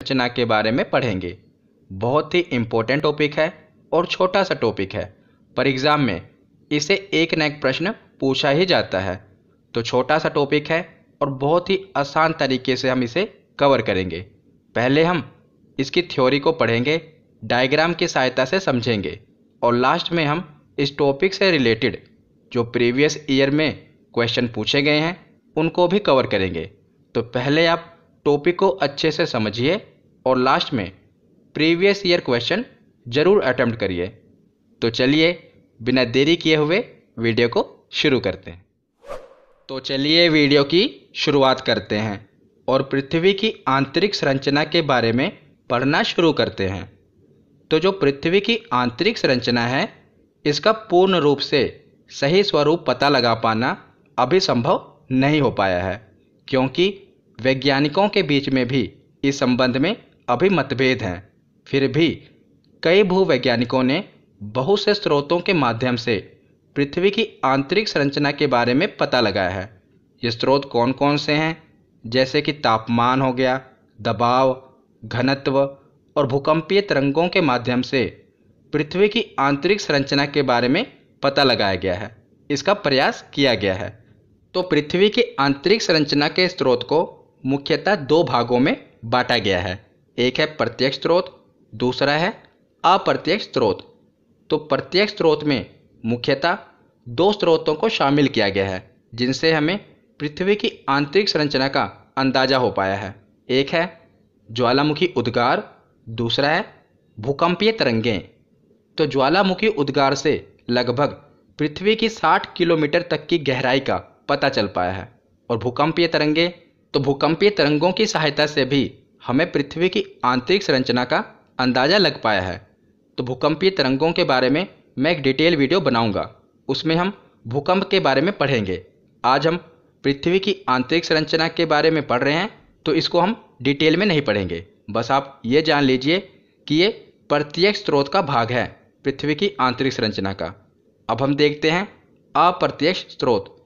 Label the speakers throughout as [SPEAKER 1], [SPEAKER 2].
[SPEAKER 1] संरचना के बारे में पढ़ेंगे। बहुत ही इम्पोर्टेंट टॉपिक है और छोटा सा टॉपिक है, पर एग्ज़ाम में इसे एक न एक प्रश्न पूछा ही जाता है। तो छोटा सा टॉपिक है और बहुत ही आसान तरीके से हम इसे कवर करेंगे। पहले हम इसकी थ्योरी को पढ़ेंगे, डायग्राम की सहायता से समझेंगे और लास्ट में हम इस टॉपिक से रिलेटेड जो प्रीवियस ईयर में क्वेश्चन पूछे गए हैं उनको भी कवर करेंगे। तो पहले आप टॉपिक को अच्छे से समझिए और लास्ट में प्रीवियस ईयर क्वेश्चन ज़रूर अटेम्प्ट करिए। तो चलिए बिना देरी किए हुए वीडियो को शुरू करते हैं। तो चलिए वीडियो की शुरुआत करते हैं और पृथ्वी की आंतरिक संरचना के बारे में पढ़ना शुरू करते हैं। तो जो पृथ्वी की आंतरिक संरचना है, इसका पूर्ण रूप से सही स्वरूप पता लगा पाना अभी संभव नहीं हो पाया है, क्योंकि वैज्ञानिकों के बीच में भी इस संबंध में अभी मतभेद हैं। फिर भी कई भूवैज्ञानिकों ने बहुत से स्रोतों के माध्यम से पृथ्वी की आंतरिक संरचना के बारे में पता लगाया है। ये स्रोत कौन कौन से हैं? जैसे कि तापमान हो गया, दबाव, घनत्व और भूकंपीय तरंगों के माध्यम से पृथ्वी की आंतरिक संरचना के बारे में पता लगाया गया है, इसका प्रयास किया गया है। तो पृथ्वी की आंतरिक संरचना के स्रोत को मुख्यतः दो भागों में बांटा गया है। एक है प्रत्यक्ष स्रोत, दूसरा है अप्रत्यक्ष स्रोत। तो प्रत्यक्ष स्रोत में मुख्यतः दो स्रोतों को शामिल किया गया है जिनसे हमें पृथ्वी की आंतरिक संरचना का अंदाजा हो पाया है। एक है ज्वालामुखी उद्गार, दूसरा है भूकंपीय तरंगें। तो ज्वालामुखी उद्गार से लगभग पृथ्वी की 60 किलोमीटर तक की गहराई का पता चल पाया है। और भूकंपीय तरंगें, तो भूकंपीय तरंगों की सहायता से भी हमें पृथ्वी की आंतरिक संरचना का अंदाज़ा लग पाया है। तो भूकंपीय तरंगों के बारे में मैं एक डिटेल वीडियो बनाऊंगा, उसमें हम भूकंप के बारे में पढ़ेंगे। आज हम पृथ्वी की आंतरिक संरचना के बारे में पढ़ रहे हैं, तो इसको हम डिटेल में नहीं पढ़ेंगे। बस आप ये जान लीजिए कि ये प्रत्यक्ष स्रोत का भाग है पृथ्वी की आंतरिक संरचना का। अब हम देखते हैं अप्रत्यक्ष स्रोत।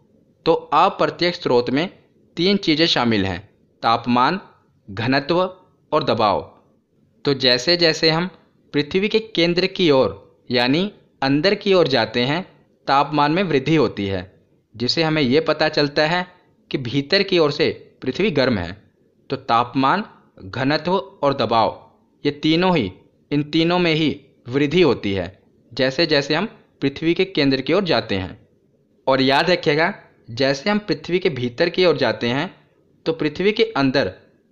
[SPEAKER 1] तो अप्रत्यक्ष स्रोत में तीन चीज़ें शामिल हैं: तापमान, घनत्व और दबाव। तो जैसे जैसे हम पृथ्वी के केंद्र की ओर यानी अंदर की ओर जाते हैं, तापमान में वृद्धि होती है, जिससे हमें यह पता चलता है कि भीतर की ओर से पृथ्वी गर्म है। तो तापमान, घनत्व और दबाव, ये तीनों ही, इन तीनों में ही वृद्धि होती है जैसे जैसे हम पृथ्वी के केंद्र की ओर जाते हैं। और याद रखिएगा, जैसे हम पृथ्वी के भीतर की ओर जाते हैं तो पृथ्वी के अंदर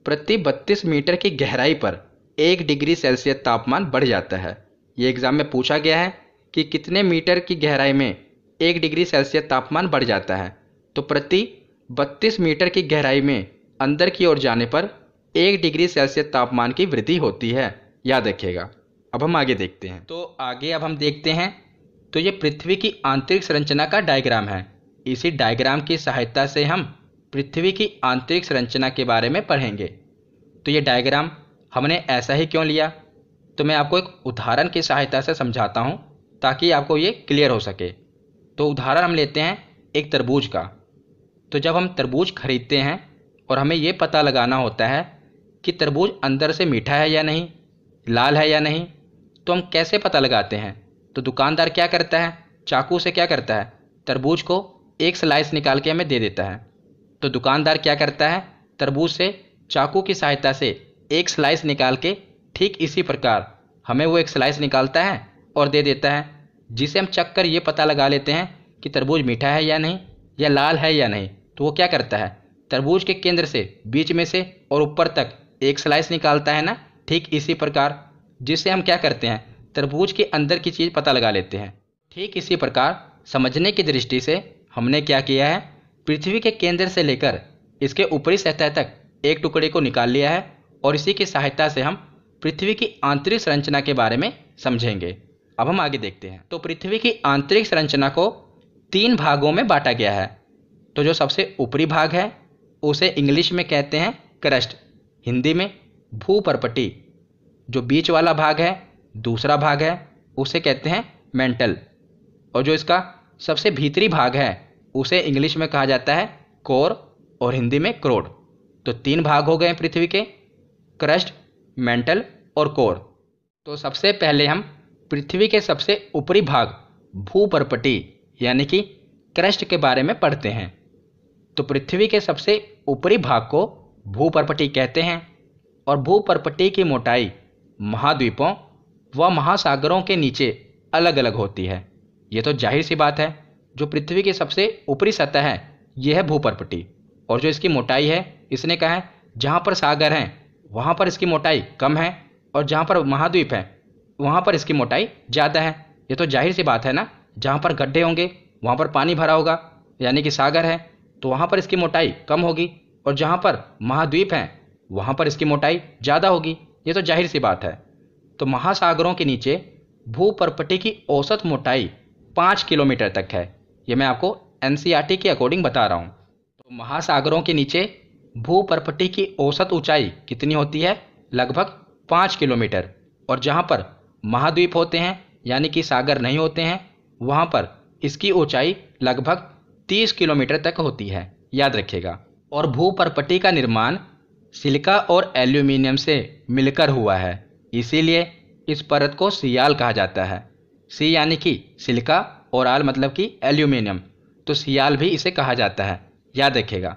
[SPEAKER 1] प्रति 32 मीटर की गहराई पर 1 डिग्री सेल्सियस तापमान बढ़ जाता है। ये एग्जाम में पूछा गया है कि कितने मीटर की गहराई में 1 डिग्री सेल्सियस तापमान बढ़ जाता है। तो प्रति 32 मीटर की गहराई में अंदर की ओर जाने पर 1 डिग्री सेल्सियस तापमान की वृद्धि होती है, याद रखिएगा। अब हम आगे देखते हैं। तो आगे अब हम देखते हैं, तो ये पृथ्वी की आंतरिक संरचना का डायग्राम है। इसी डायग्राम की सहायता से हम पृथ्वी की आंतरिक संरचना के बारे में पढ़ेंगे। तो ये डायग्राम हमने ऐसा ही क्यों लिया, तो मैं आपको एक उदाहरण की सहायता से समझाता हूँ ताकि आपको ये क्लियर हो सके। तो उदाहरण हम लेते हैं एक तरबूज का। तो जब हम तरबूज खरीदते हैं और हमें ये पता लगाना होता है कि तरबूज अंदर से मीठा है या नहीं, लाल है या नहीं, तो हम कैसे पता लगाते हैं? तो दुकानदार क्या करता है, चाकू से क्या करता है, तरबूज को एक स्लाइस निकाल के हमें दे देता है। तो दुकानदार क्या करता है, तरबूज से चाकू की सहायता से एक स्लाइस निकाल के ठीक इसी प्रकार हमें वो एक स्लाइस निकालता है और दे देता है, जिसे हम चख कर ये पता लगा लेते हैं कि तरबूज मीठा है या नहीं, या लाल है या नहीं। तो वो क्या करता है, तरबूज के केंद्र से बीच में से और ऊपर तक एक स्लाइस निकालता है ना, ठीक इसी प्रकार, जिससे हम क्या करते हैं, तरबूज के अंदर की चीज़ पता लगा लेते हैं। ठीक इसी प्रकार समझने की दृष्टि से हमने क्या किया है, पृथ्वी के केंद्र से लेकर इसके ऊपरी सतह तक एक टुकड़े को निकाल लिया है और इसी की सहायता से हम पृथ्वी की आंतरिक संरचना के बारे में समझेंगे। अब हम आगे देखते हैं। तो पृथ्वी की आंतरिक संरचना को 3 भागों में बांटा गया है। तो जो सबसे ऊपरी भाग है उसे इंग्लिश में कहते हैं क्रस्ट, हिंदी में भूपर्पटी। जो बीच वाला भाग है, दूसरा भाग है, उसे कहते हैं मेंटल। और जो इसका सबसे भीतरी भाग है उसे इंग्लिश में कहा जाता है कोर और हिंदी में क्रोड। तो 3 भाग हो गए पृथ्वी के, क्रस्ट, मेंटल और कोर। तो सबसे पहले हम पृथ्वी के सबसे ऊपरी भाग भूपर्पटी यानी कि क्रस्ट के बारे में पढ़ते हैं। तो पृथ्वी के सबसे ऊपरी भाग को भूपर्पटी कहते हैं और भूपर्पटी की मोटाई महाद्वीपों व महासागरों के नीचे अलग अलग होती है। ये तो जाहिर सी बात है, जो पृथ्वी की सबसे ऊपरी सतह है यह है भूपर्पटी, और जो इसकी मोटाई है इसने कहा है जहाँ पर सागर हैं वहाँ पर इसकी मोटाई कम है और जहाँ पर महाद्वीप है वहाँ पर इसकी मोटाई ज़्यादा है। ये तो जाहिर सी बात है ना, जहाँ पर गड्ढे होंगे वहाँ पर पानी भरा होगा यानी कि सागर है, तो वहाँ पर इसकी मोटाई कम होगी, और जहाँ पर महाद्वीप हैं वहाँ पर इसकी मोटाई ज़्यादा होगी। ये तो जाहिर सी बात है। तो महासागरों के नीचे भूपर्पटी की औसत मोटाई 5 किलोमीटर तक है। ये मैं आपको एनसीईआरटी के अकॉर्डिंग बता रहा हूँ। तो महासागरों के नीचे भूपर्पटी की औसत ऊंचाई कितनी होती है? लगभग 5 किलोमीटर। और जहाँ पर महाद्वीप होते हैं यानी कि सागर नहीं होते हैं वहाँ पर इसकी ऊंचाई लगभग 30 किलोमीटर तक होती है, याद रखिएगा। और भूपर्पटी का निर्माण सिलिका और एल्यूमिनियम से मिलकर हुआ है, इसीलिए इस परत को सियाल कहा जाता है। सी यानी कि सिलिका और आल मतलब कि एल्यूमिनियम, तो सियाल भी इसे कहा जाता है, याद रखिएगा।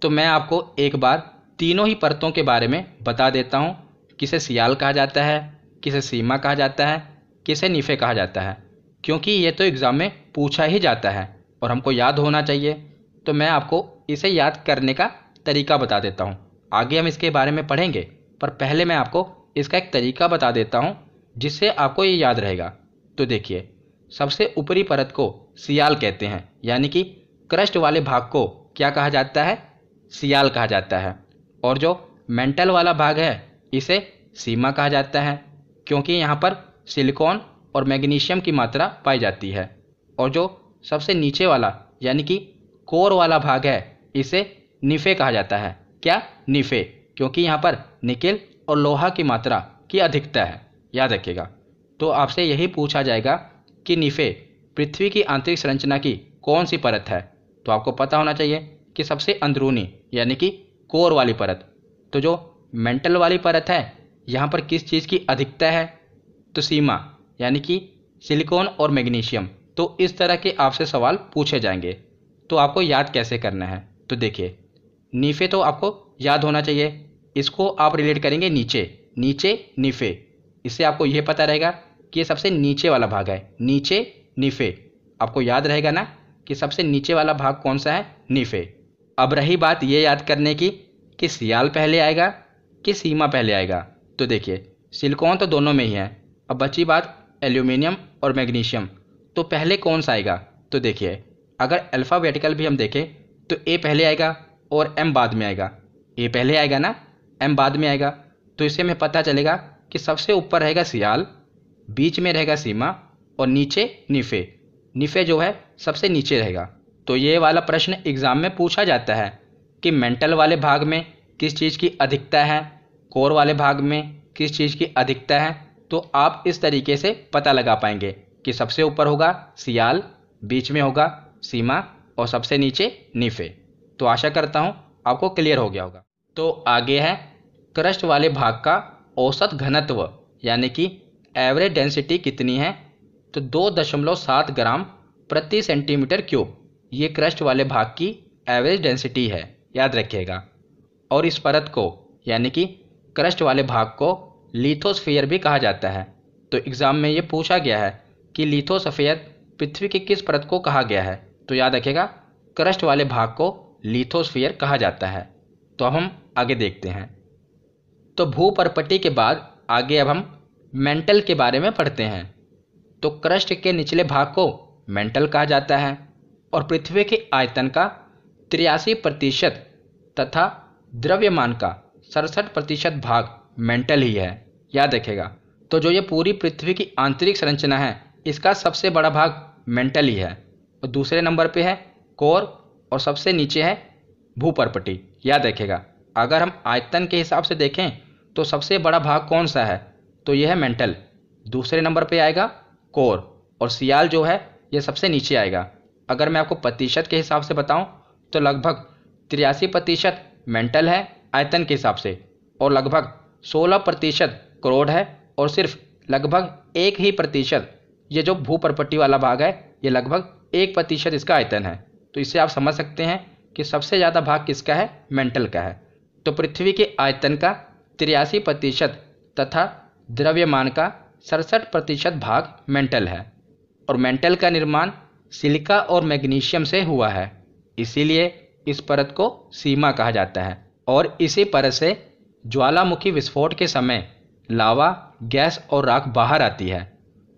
[SPEAKER 1] तो मैं आपको एक बार तीनों ही परतों के बारे में बता देता हूँ, किसे सियाल कहा जाता है, किसे सीमा कहा जाता है, किसे निफे कहा जाता है, क्योंकि ये तो एग्ज़ाम में पूछा ही जाता है और हमको याद होना चाहिए। तो मैं आपको इसे याद करने का तरीका बता देता हूँ। आगे हम इसके बारे में पढ़ेंगे, पर पहले मैं आपको इसका एक तरीका बता देता हूँ जिससे आपको ये याद रहेगा। तो देखिए, सबसे ऊपरी परत को सियाल कहते हैं, यानी कि क्रस्ट वाले भाग को क्या कहा जाता है? सियाल कहा जाता है। और जो मेंटल वाला भाग है इसे सीमा कहा जाता है, क्योंकि यहाँ पर सिलिकॉन और मैग्नीशियम की मात्रा पाई जाती है। और जो सबसे नीचे वाला यानी कि कोर वाला भाग है इसे निफे कहा जाता है। क्या? निफे, क्योंकि यहाँ पर निकेल और लोहा की मात्रा की अधिकता है, याद रखिएगा। तो आपसे यही पूछा जाएगा कि निफे पृथ्वी की आंतरिक संरचना की कौन सी परत है, तो आपको पता होना चाहिए कि सबसे अंदरूनी यानी कि कोर वाली परत। तो जो मेंटल वाली परत है यहाँ पर किस चीज़ की अधिकता है? तो सीमा यानी कि सिलिकॉन और मैग्नीशियम। तो इस तरह के आपसे सवाल पूछे जाएंगे, तो आपको याद कैसे करना है? तो देखिए, नीफे तो आपको याद होना चाहिए, इसको आप रिलेट करेंगे नीचे, नीचे निफे। इससे आपको यह पता रहेगा कि ये सबसे नीचे वाला भाग है, नीचे निफे। आपको याद रहेगा ना कि सबसे नीचे वाला भाग कौन सा है? निफे। अब रही बात ये याद करने की कि सियाल पहले आएगा कि सीमा पहले आएगा। तो देखिए, सिलिकॉन तो दोनों में ही है। अब बची बात एल्यूमिनियम और मैग्नीशियम, तो पहले कौन सा आएगा? तो देखिए, अगर अल्फ़ाबेटिकल भी हम देखें तो ए पहले आएगा और एम बाद में आएगा। ए पहले आएगा ना, एम बाद में आएगा। तो इससे हमें पता चलेगा कि सबसे ऊपर रहेगा सियाल, बीच में रहेगा सीमा और नीचे निफे। निफे जो है सबसे नीचे रहेगा। तो ये वाला प्रश्न एग्ज़ाम में पूछा जाता है कि मेंटल वाले भाग में किस चीज़ की अधिकता है, कोर वाले भाग में किस चीज़ की अधिकता है। तो आप इस तरीके से पता लगा पाएंगे कि सबसे ऊपर होगा सियाल, बीच में होगा सीमा और सबसे नीचे निफे। तो आशा करता हूँ आपको क्लियर हो गया होगा। तो आगे है क्रस्ट वाले भाग का औसत घनत्व यानी कि एवरेज डेंसिटी कितनी है? तो 2.7 ग्राम प्रति सेंटीमीटर क्यूब ये क्रस्ट वाले भाग की एवरेज डेंसिटी है, याद रखिएगा। और इस परत को यानी कि क्रस्ट वाले भाग को लिथोस्फीयर भी कहा जाता है। तो एग्ज़ाम में ये पूछा गया है कि लिथोस्फीयर पृथ्वी की किस परत को कहा गया है? तो याद रखिएगा, क्रस्ट वाले भाग को लिथोस्फीयर कहा जाता है। तो अब हम आगे देखते हैं। तो भूपर्पटी के बाद आगे अब हम मेंटल के बारे में पढ़ते हैं। तो क्रस्ट के निचले भाग को मेंटल कहा जाता है और पृथ्वी के आयतन का 83% तथा द्रव्यमान का 67% भाग मेंटल ही है, याद रखेगा। तो जो ये पूरी पृथ्वी की आंतरिक संरचना है इसका सबसे बड़ा भाग मेंटल ही है, और दूसरे नंबर पे है कोर और सबसे नीचे है भूपर्पटी, याद रखेगा। अगर हम आयतन के हिसाब से देखें तो सबसे बड़ा भाग कौन सा है? तो यह है मेंटल, दूसरे नंबर पे आएगा कोर और सियाल जो है ये सबसे नीचे आएगा। अगर मैं आपको प्रतिशत के हिसाब से बताऊं तो लगभग 83% मेंटल है आयतन के हिसाब से और लगभग 16% करोड़ है और सिर्फ लगभग 1% ये जो भूपर्पटी वाला भाग है ये लगभग 1% इसका आयतन है। तो इससे आप समझ सकते हैं कि सबसे ज़्यादा भाग किसका है, मेंटल का है। तो पृथ्वी के आयतन का 83% तथा द्रव्यमान का 67% भाग मेंटल है और मेंटल का निर्माण सिलिका और मैग्नीशियम से हुआ है, इसीलिए इस परत को सीमा कहा जाता है। और इसी परत से ज्वालामुखी विस्फोट के समय लावा, गैस और राख बाहर आती है।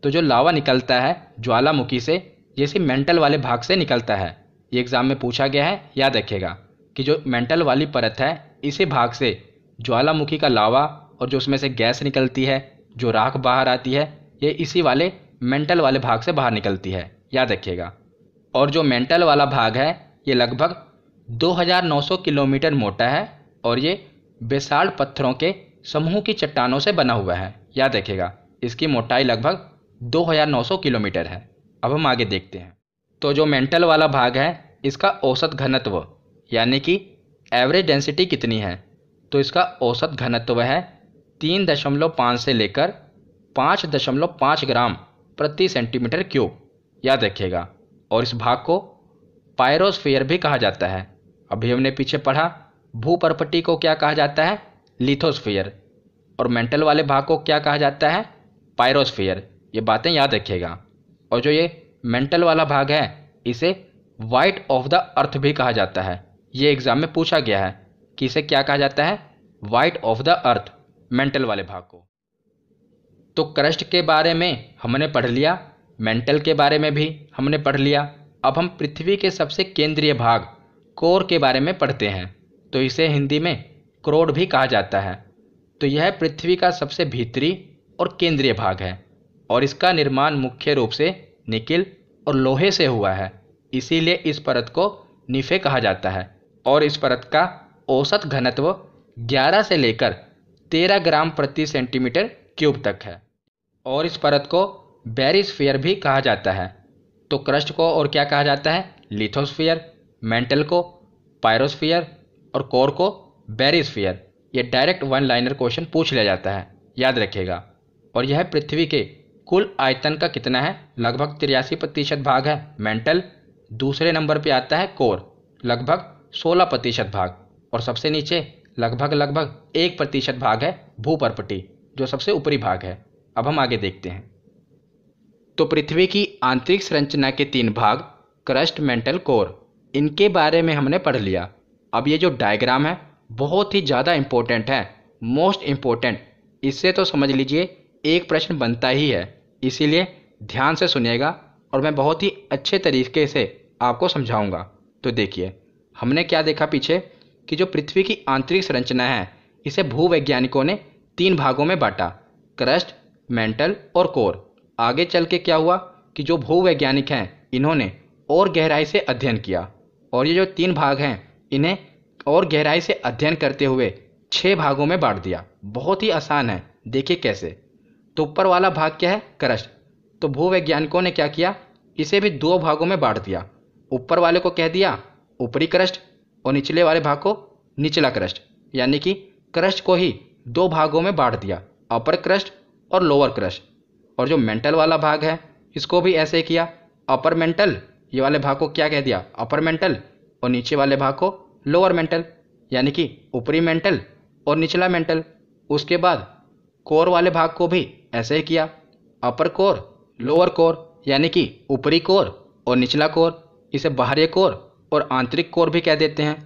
[SPEAKER 1] तो जो लावा निकलता है ज्वालामुखी से, ये इसी मेंटल वाले भाग से निकलता है। ये एग्जाम में पूछा गया है, याद रखिएगा कि जो मेंटल वाली परत है इसी भाग से ज्वालामुखी का लावा और जो उसमें से गैस निकलती है, जो राख बाहर आती है, ये इसी वाले मेंटल वाले भाग से बाहर निकलती है, याद रखिएगा। और जो मेंटल वाला भाग है ये लगभग 2900 किलोमीटर मोटा है और ये बेसाल्ट पत्थरों के समूह की चट्टानों से बना हुआ है, याद रखिएगा। इसकी मोटाई लगभग 2900 किलोमीटर है। अब हम आगे देखते हैं। तो जो मेंटल वाला भाग है इसका औसत घनत्व यानी कि एवरेज डेंसिटी कितनी है, तो इसका औसत घनत्व है 3.5 से लेकर 5.5 ग्राम प्रति सेंटीमीटर क्यूब, याद रखिएगा। और इस भाग को पायरोस्फीयर भी कहा जाता है। अभी हमने पीछे पढ़ा भूपर्पटी को क्या कहा जाता है, लिथोस्फीयर, और मेंटल वाले भाग को क्या कहा जाता है, पायरोस्फीयर। ये बातें याद रखिएगा। और जो ये मेंटल वाला भाग है इसे वाइट ऑफ द अर्थ भी कहा जाता है। ये एग्जाम में पूछा गया है कि इसे क्या कहा जाता है, white of the earth, mental वाले भाग को। तो क्रस्ट के बारे में हमने पढ़ लिया, मेंटल के बारे में भी हमने पढ़ लिया। अब हम पृथ्वी के सबसे केंद्रीय भाग कोर के बारे में पढ़ते हैं। तो इसे हिंदी में क्रोड भी कहा जाता है। तो यह पृथ्वी का सबसे भीतरी और केंद्रीय भाग है और इसका निर्माण मुख्य रूप से निकिल और लोहे से हुआ है, इसीलिए इस परत को निफे कहा जाता है। और इस परत का औसत घनत्व 11 से लेकर 13 ग्राम प्रति सेंटीमीटर क्यूब तक है और इस परत को बैरिस्फीयर भी कहा जाता है। तो क्रस्ट को और क्या कहा जाता है, लिथोस्फीयर, मेंटल को पायरोस्फीयर और कोर को बैरिस्फीयर। ये डायरेक्ट वन लाइनर क्वेश्चन पूछ लिया जाता है, याद रखिएगा। और यह पृथ्वी के कुल आयतन का कितना है, लगभग 83% भाग है मेंटल। दूसरे नंबर पे आता है कोर, लगभग 16% भाग, और सबसे नीचे लगभग 1% भाग है भूपर्पटी, जो सबसे ऊपरी भाग है। अब हम आगे देखते हैं। तो पृथ्वी की आंतरिक संरचना के 3 भाग, क्रस्ट, मेंटल, कोर, इनके बारे में हमने पढ़ लिया। अब ये जो डायग्राम है बहुत ही ज़्यादा इम्पोर्टेंट है, मोस्ट इम्पोर्टेंट। इससे तो समझ लीजिए एक प्रश्न बनता ही है, इसीलिए ध्यान से सुनिएगा और मैं बहुत ही अच्छे तरीके से आपको समझाऊंगा। तो देखिए हमने क्या देखा पीछे कि जो पृथ्वी की आंतरिक संरचना है इसे भूवैज्ञानिकों ने 3 भागों में बांटा, क्रस्ट, मेंटल और कोर। आगे चल के क्या हुआ कि जो भूवैज्ञानिक हैं इन्होंने और गहराई से अध्ययन किया और ये जो 3 भाग हैं इन्हें और गहराई से अध्ययन करते हुए 6 भागों में बांट दिया। बहुत ही आसान है, देखिए कैसे। तो ऊपर वाला भाग क्या है, क्रस्ट। तो भूवैज्ञानिकों ने क्या किया, इसे भी 2 भागों में बांट दिया। ऊपर वाले को कह दिया ऊपरी क्रस्ट और निचले वाले भाग को निचला क्रस्ट, यानी कि क्रस्ट को ही 2 भागों में बांट दिया, अपर क्रस्ट और लोअर क्रस्ट। और जो मेंटल वाला भाग है इसको भी ऐसे किया, अपर मेंटल, ये वाले भाग को क्या कह दिया, अपर मेंटल, और नीचे वाले भाग को लोअर मेंटल, यानी कि ऊपरी मेंटल और निचला मेंटल। उसके बाद कोर वाले भाग को भी ऐसे ही किया, अपर कोर, लोअर कोर, यानी कि ऊपरी कोर और निचला कोर। इसे बाहरी कोर और आंतरिक कोर भी कह देते हैं।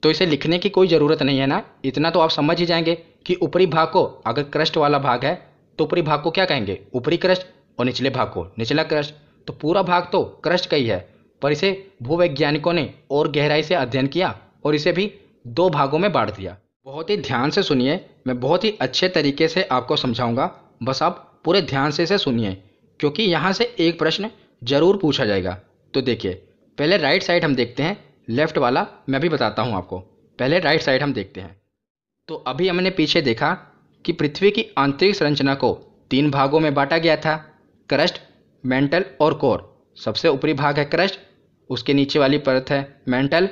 [SPEAKER 1] तो इसे लिखने की कोई ज़रूरत नहीं है ना, इतना तो आप समझ ही जाएंगे कि ऊपरी भाग को अगर क्रस्ट वाला भाग है तो ऊपरी भाग को क्या कहेंगे, ऊपरी क्रस्ट, और निचले भाग को निचला क्रस्ट। तो पूरा भाग तो क्रस्ट का ही है, पर इसे भूवैज्ञानिकों ने और गहराई से अध्ययन किया और इसे भी 2 भागों में बांट दिया। बहुत ही ध्यान से सुनिए, मैं बहुत ही अच्छे तरीके से आपको समझाऊंगा, बस आप पूरे ध्यान से इसे सुनिए क्योंकि यहाँ से एक प्रश्न जरूर पूछा जाएगा। तो देखिए पहले राइट साइड हम देखते हैं, लेफ्ट वाला मैं भी बताता हूँ आपको। पहले राइट साइड हम देखते हैं। तो अभी हमने पीछे देखा कि पृथ्वी की आंतरिक संरचना को 3 भागों में बांटा गया था, क्रस्ट, मेंटल और कोर। सबसे ऊपरी भाग है क्रस्ट, उसके नीचे वाली परत है मेंटल,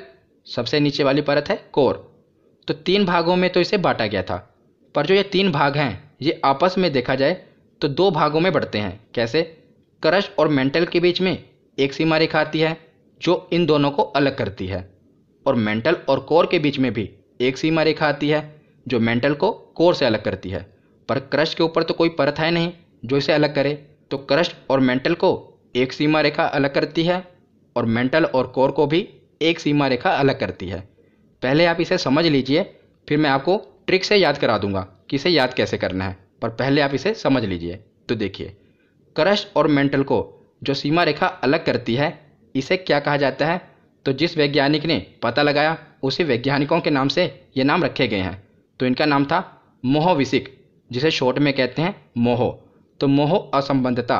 [SPEAKER 1] सबसे नीचे वाली परत है कोर। तो 3 भागों में तो इसे बांटा गया था। पर जो ये 3 भाग हैं ये आपस में देखा जाए तो 2 भागों में बढ़ते हैं। कैसे? क्रस्ट और मेंटल के बीच में एक सीमा रेखा आती है जो इन दोनों को अलग करती है, और मेंटल और कोर के बीच में भी एक सीमा रेखा आती है जो मेंटल को कोर से अलग करती है। पर क्रस्ट के ऊपर तो कोई परत है नहीं जो इसे अलग करे, तो क्रस्ट और मेंटल को एक सीमा रेखा अलग करती है और मेंटल और कोर को भी एक सीमा रेखा अलग करती है। पहले आप इसे समझ लीजिए, फिर मैं आपको ट्रिक से याद करा दूंगा कि इसे याद कैसे करना है, पर पहले आप इसे समझ लीजिए। तो देखिए, क्रस्ट और मेंटल को जो सीमा रेखा अलग करती है इसे क्या कहा जाता है? तो जिस वैज्ञानिक ने पता लगाया उसी वैज्ञानिकों के नाम से ये नाम रखे गए हैं। तो इनका नाम था मोहोविसिक, जिसे शॉर्ट में कहते हैं मोहो। तो मोहो असंबंधता,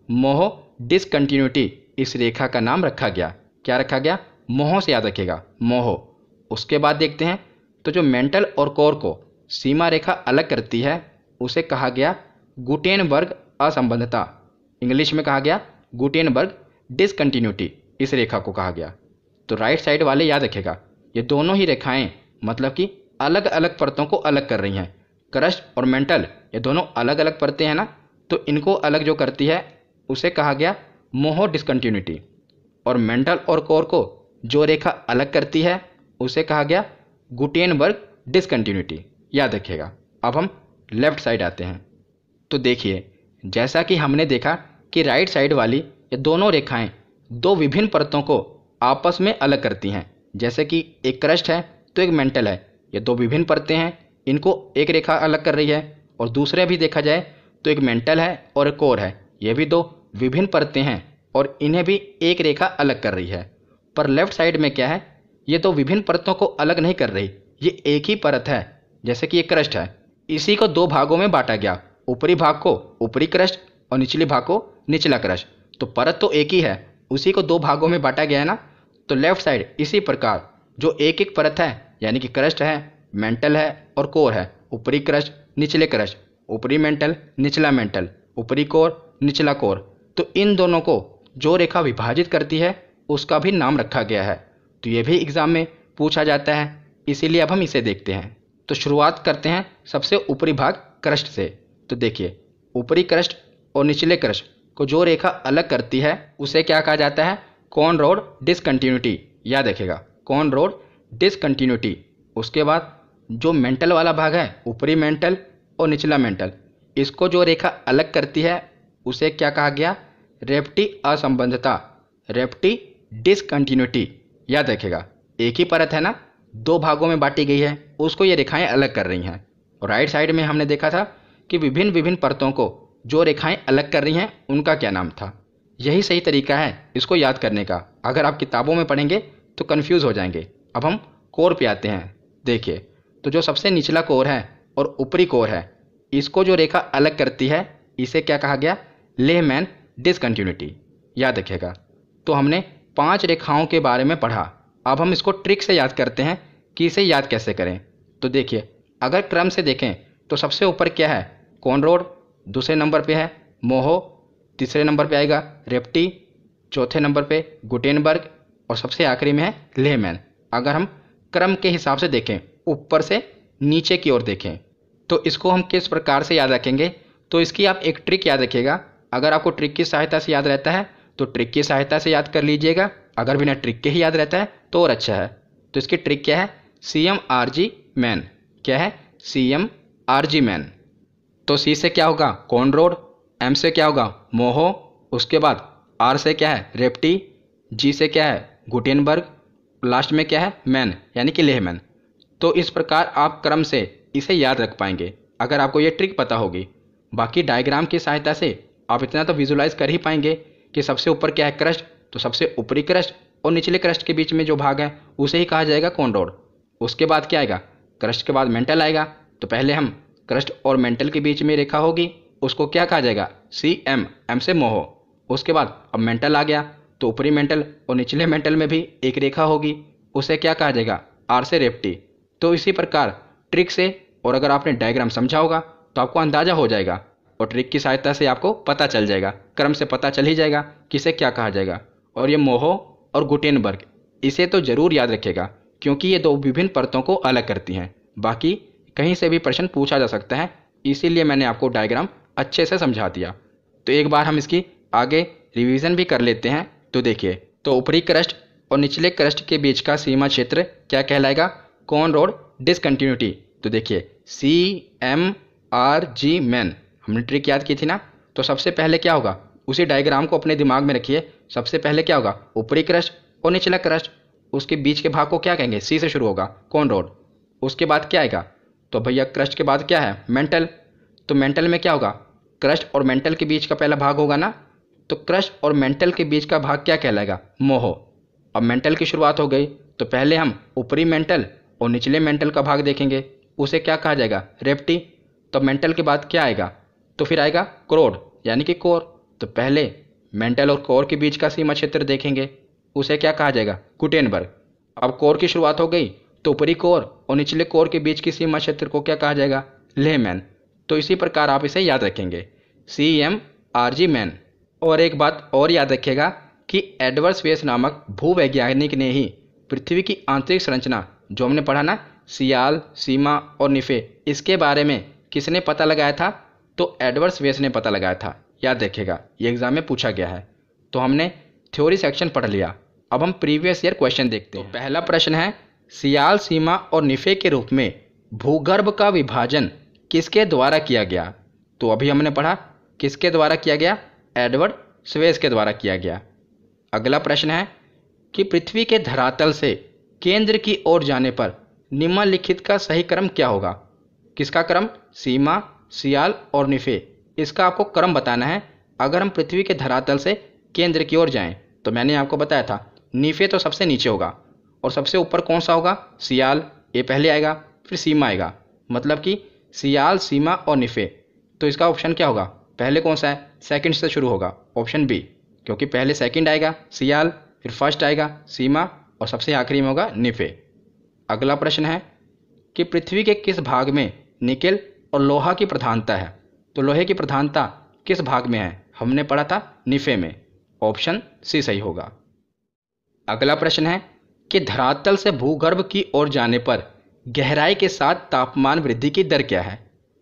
[SPEAKER 1] मोहो डिसकंटिन्यूटी, इस रेखा का नाम रखा गया। क्या रखा गया? मोहो से याद रखिएगा, मोहो। उसके बाद देखते हैं, तो जो मेंटल और कोर को सीमा रेखा अलग करती है उसे कहा गया गुटेनबर्ग असंबंधता। इंग्लिश में कहा गया गुटेनबर्ग डिसकंटिन्यूटी, इस रेखा को कहा गया। तो राइट साइड वाले याद रखेगा, ये दोनों ही रेखाएं मतलब कि अलग अलग परतों को अलग कर रही हैं। क्रस्ट और मेंटल ये दोनों अलग अलग परतें हैं ना, तो इनको अलग जो करती है उसे कहा गया मोहो डिसकंटिन्यूटी, और मेंटल और कोर को जो रेखा अलग करती है उसे कहा गया गुटेनबर्ग डिसकंटिन्यूटी, याद रखिएगा। अब हम लेफ्ट साइड आते हैं। तो देखिए, जैसा कि हमने देखा कि राइट साइड वाली ये दोनों रेखाएं 2 विभिन्न परतों को आपस में अलग करती हैं। जैसे कि एक क्रस्ट है तो एक मेंटल है, ये 2 विभिन्न परतें हैं, इनको एक रेखा अलग कर रही है। और दूसरे भी देखा जाए तो एक मेंटल है और एक कोर है, ये भी 2 विभिन्न परतें हैं और इन्हें भी एक रेखा अलग कर रही है। पर लेफ्ट साइड में क्या है? ये 2 विभिन्न परतों को अलग नहीं कर रही, ये एक ही परत है। जैसे कि एक क्रस्ट है, इसी को 2 भागों में बांटा गया, ऊपरी भाग को ऊपरी क्रस्ट और निचली भाग को निचला क्रस्ट। तो परत तो एक ही है, उसी को 2 भागों में बांटा गया है ना। तो लेफ्ट साइड इसी प्रकार जो एक एक परत है, यानी कि क्रस्ट है, मेंटल है और कोर है, ऊपरी क्रस्ट निचले क्रस्ट, ऊपरी मेंटल निचला मेंटल, ऊपरी कोर निचला कोर, तो इन दोनों को जो रेखा विभाजित करती है उसका भी नाम रखा गया है। तो ये भी एग्जाम में पूछा जाता है, इसीलिए अब हम इसे देखते हैं। तो शुरुआत करते हैं सबसे ऊपरी भाग क्रस्ट से। तो देखिए, ऊपरी क्रस्ट और निचले क्रस्ट को जो रेखा अलग करती है उसे क्या कहा जाता है? कॉन रोड डिसकंटिन्यूटी, याद रखेगा, कॉन रोड डिसकंटिन्यूटी। उसके बाद जो मेंटल वाला भाग है, ऊपरी मेंटल और निचला मेंटल, इसको जो रेखा अलग करती है उसे क्या कहा गया? रेप्टी असंबंधता, रेप्टी डिसकंटिन्यूटी, याद रखेगा। एक ही परत है ना, 2 भागों में बांटी गई है, उसको ये रेखाएं अलग कर रही हैं। और राइट साइड में हमने देखा था कि विभिन्न विभिन्न परतों को जो रेखाएं अलग कर रही हैं उनका क्या नाम था। यही सही तरीका है इसको याद करने का, अगर आप किताबों में पढ़ेंगे तो कंफ्यूज हो जाएंगे। अब हम कोर पे आते हैं। देखिए, तो जो सबसे निचला कोर है और ऊपरी कोर है, इसको जो रेखा अलग करती है इसे क्या कहा गया? लेहमैन डिसकंटिन्यूटी, याद रखिएगा। तो हमने 5 रेखाओं के बारे में पढ़ा, अब हम इसको ट्रिक से याद करते हैं कि इसे याद कैसे करें। तो देखिए, अगर क्रम से देखें तो सबसे ऊपर क्या है? कॉनरोड, दूसरे नंबर पे है मोहो, तीसरे नंबर पे आएगा रेप्टी, चौथे नंबर पे गुटेनबर्ग और सबसे आखिरी में है लेहमैन। अगर हम क्रम के हिसाब से देखें, ऊपर से नीचे की ओर देखें, तो इसको हम किस प्रकार से याद रखेंगे? तो इसकी आप एक ट्रिक याद रखिएगा। अगर आपको ट्रिक की सहायता से याद रहता है तो ट्रिक की सहायता से याद कर लीजिएगा, अगर बिना ट्रिक के ही याद रहता है तो और अच्छा है। तो इसकी ट्रिक क्या है? CMRG man. क्या है? CMRG man. तो C से क्या होगा? कॉनरोड, M से क्या होगा? मोहो, उसके बाद R से क्या है? रेप्टी, G से क्या है? गुटेनबर्ग, लास्ट में क्या है? मैन, यानी कि लेहमैन। तो इस प्रकार आप क्रम से इसे याद रख पाएंगे अगर आपको ये ट्रिक पता होगी। बाकी डायग्राम की सहायता से आप इतना तो विजुलाइज कर ही पाएंगे कि सबसे ऊपर क्या है? क्रस्ट, तो सबसे ऊपरी क्रस्ट और निचले क्रस्ट के बीच में जो भाग है उसे ही कहा जाएगा कॉनरोड। उसके बाद क्या आएगा? क्रस्ट के बाद मेंटल आएगा, तो पहले हम क्रस्ट और मेंटल के बीच में रेखा होगी, उसको क्या कहा जाएगा? CM, M से मोहो। उसके बाद अब मेंटल आ गया, तो ऊपरी मेंटल और निचले मेंटल में भी एक रेखा होगी, उसे क्या कहा जाएगा? R से रेप्टी। तो इसी प्रकार ट्रिक से, और अगर आपने डायग्राम समझा होगा तो आपको अंदाजा हो जाएगा, और ट्रिक की सहायता से आपको पता चल जाएगा, क्रम से पता चल ही जाएगा किसे क्या कहा जाएगा। और ये मोहो और गुटेनबर्ग, इसे तो जरूर याद रखिएगा क्योंकि ये 2 विभिन्न परतों को अलग करती हैं। बाकी कहीं से भी प्रश्न पूछा जा सकता है, इसीलिए मैंने आपको डायग्राम अच्छे से समझा दिया। तो एक बार हम इसकी आगे रिवीजन भी कर लेते हैं। तो देखिए, तो ऊपरी क्रस्ट और निचले क्रस्ट के बीच का सीमा क्षेत्र क्या कहलाएगा? Conrad discontinuity. तो देखिए CMRG मैन, हमने ट्रिक याद की थी ना। तो सबसे पहले क्या होगा, उसी डायग्राम को अपने दिमाग में रखिए। सबसे पहले क्या होगा, ऊपरी क्रस्ट और निचला क्रस्ट, उसके बीच के भाग को क्या कहेंगे? C से शुरू होगा, कॉन रोड। उसके बाद क्या आएगा? तो भैया क्रस्ट के बाद क्या है? मेंटल। तो मेंटल में क्या होगा? क्रस्ट और मेंटल के बीच का पहला भाग होगा ना। तो क्रस्ट और मेंटल के बीच का भाग क्या कहलाएगा? मोह। अब मेंटल की शुरुआत हो गई, तो पहले हम ऊपरी मेंटल और निचले मेंटल का भाग देखेंगे, उसे क्या कहा जाएगा? रेप्टी। तो मेंटल के बाद क्या आएगा? तो फिर आएगा क्रोड यानी कि कोर। तो पहले मेंटल और कोर के बीच का सीमा क्षेत्र देखेंगे, उसे क्या कहा जाएगा? गुटेनबर्ग। अब कोर की शुरुआत हो गई, तो ऊपरी कोर और निचले कोर के बीच की सीमा क्षेत्र को क्या कहा जाएगा? लेहमैन। तो इसी प्रकार आप इसे याद रखेंगे, CMRG मैन। और एक बात और याद रखिएगा कि एडवर्ड वेस नामक भूवैज्ञानिक ने ही पृथ्वी की आंतरिक संरचना, जो हमने पढ़ा ना, सियाल, सीमा और निफे, इसके बारे में किसने पता लगाया था? तो एडवर्ड वेस ने पता लगाया था। याद रखिएगा, ये एग्जाम में पूछा गया है। तो हमने थ्योरी सेक्शन पढ़ लिया, अब हम प्रीवियस ईयर क्वेश्चन देखते हैं। पहला प्रश्न है, सियाल, सीमा और निफे के रूप में भूगर्भ का विभाजन किसके द्वारा किया गया? तो अभी हमने पढ़ा किसके द्वारा किया गया? एडवर्ड स्वेस के द्वारा किया गया। अगला प्रश्न है कि पृथ्वी के धरातल से केंद्र की ओर जाने पर निम्नलिखित का सही क्रम क्या होगा? किसका क्रम? सीमा, सियाल और निफे, इसका आपको क्रम बताना है। अगर हम पृथ्वी के धरातल से केंद्र की ओर जाएं, तो मैंने आपको बताया था निफे तो सबसे नीचे होगा और सबसे ऊपर कौन सा होगा? सियाल, ये पहले आएगा, फिर सीमा आएगा। मतलब कि सियाल, सीमा और निफे। तो इसका ऑप्शन क्या होगा? पहले कौन सा है? सेकंड से शुरू होगा, ऑप्शन बी, क्योंकि पहले सेकंड आएगा सियाल, फिर फर्स्ट आएगा सीमा और सबसे आखिरी में होगा निफे। अगला प्रश्न है कि पृथ्वी के किस भाग में निकेल और लोहा की प्रधानता है? तो लोहे की प्रधानता किस भाग में है? हमने पढ़ा था निफे में, ऑप्शन सी सही होगा। अगला प्रश्न है कि धरातल से भूगर्भ की ओर जाने पर गहराई के साथ तापमान वृद्धि की दर क्या है?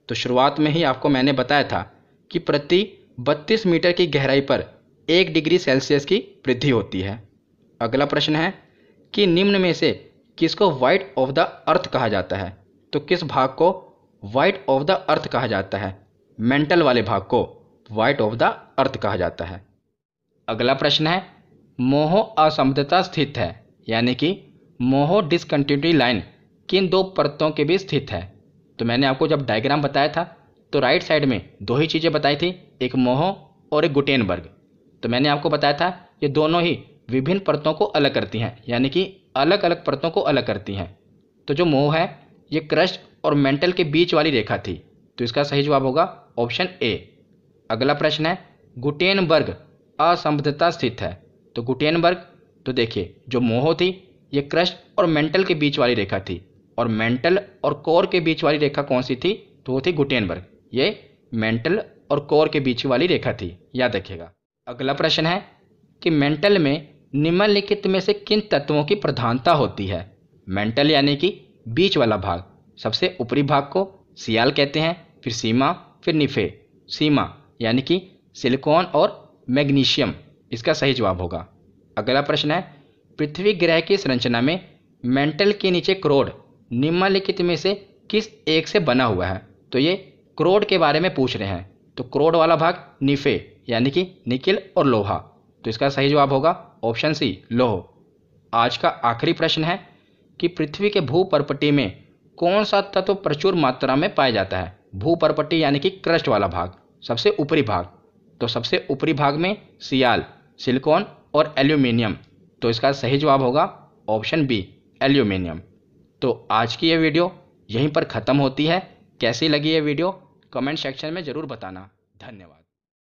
[SPEAKER 1] तो शुरुआत में ही आपको मैंने बताया था कि प्रति 32 मीटर की गहराई पर 1 डिग्री सेल्सियस की वृद्धि होती है। अगला प्रश्न है कि निम्न में से किसको वाइट ऑफ द अर्थ कहा जाता है? तो किस भाग को वाइट ऑफ द अर्थ कहा जाता है? मेंटल वाले भाग को वाइट ऑफ द अर्थ कहा जाता है। अगला प्रश्न है, मोह असमर्थता स्थित है, यानी कि मोह डिसकंटिन्यूटी लाइन किन दो परतों के बीच स्थित है? तो मैंने आपको जब डायग्राम बताया था तो राइट साइड में दो ही चीज़ें बताई थी, एक मोह और एक गुटेनबर्ग। तो मैंने आपको बताया था ये दोनों ही विभिन्न परतों को अलग करती हैं, यानी कि अलग अलग परतों को अलग करती हैं। तो जो मोह है ये क्रस्ट और मेंटल के बीच वाली रेखा थी, तो इसका सही जवाब होगा ऑप्शन ए। अगला प्रश्न है, गुटेनबर्ग असमर्थता स्थित है। तो गुटेनबर्ग, तो देखिए जो मोह थी ये क्रस्ट और मेंटल के बीच वाली रेखा थी, और मेंटल और कोर के बीच वाली रेखा कौन सी थी? तो वो थी गुटेनबर्ग। ये मेंटल और कोर के बीच वाली रेखा थी, याद रखिएगा। अगला प्रश्न है कि मेंटल में निम्नलिखित में से किन तत्वों की प्रधानता होती है? मेंटल यानी कि बीच वाला भाग, सबसे ऊपरी भाग को सियाल कहते हैं, फिर सीमा, फिर निफे। सीमा यानी कि सिलिकॉन और मैग्नीशियम, इसका सही जवाब होगा। अगला प्रश्न है, पृथ्वी ग्रह की संरचना में मेंटल के नीचे क्रोड निम्नलिखित में से किस एक से बना हुआ है? तो ये क्रोड के बारे में पूछ रहे हैं। तो क्रोड वाला भाग निफे यानी कि निकेल और लोहा, तो इसका सही जवाब होगा ऑप्शन सी, लोह। आज का आखिरी प्रश्न है कि पृथ्वी के भूपर्पटी में कौन सा तत्व प्रचुर मात्रा में पाया जाता है? भूपर्पटी यानी कि क्रस्ट वाला भाग, सबसे ऊपरी भाग। तो सबसे ऊपरी भाग में सियाल, सिलिकॉन और एल्यूमिनियम, तो इसका सही जवाब होगा ऑप्शन बी, एल्यूमिनियम। तो आज की ये वीडियो यहीं पर ख़त्म होती है। कैसी लगी ये वीडियो कमेंट सेक्शन में ज़रूर बताना। धन्यवाद।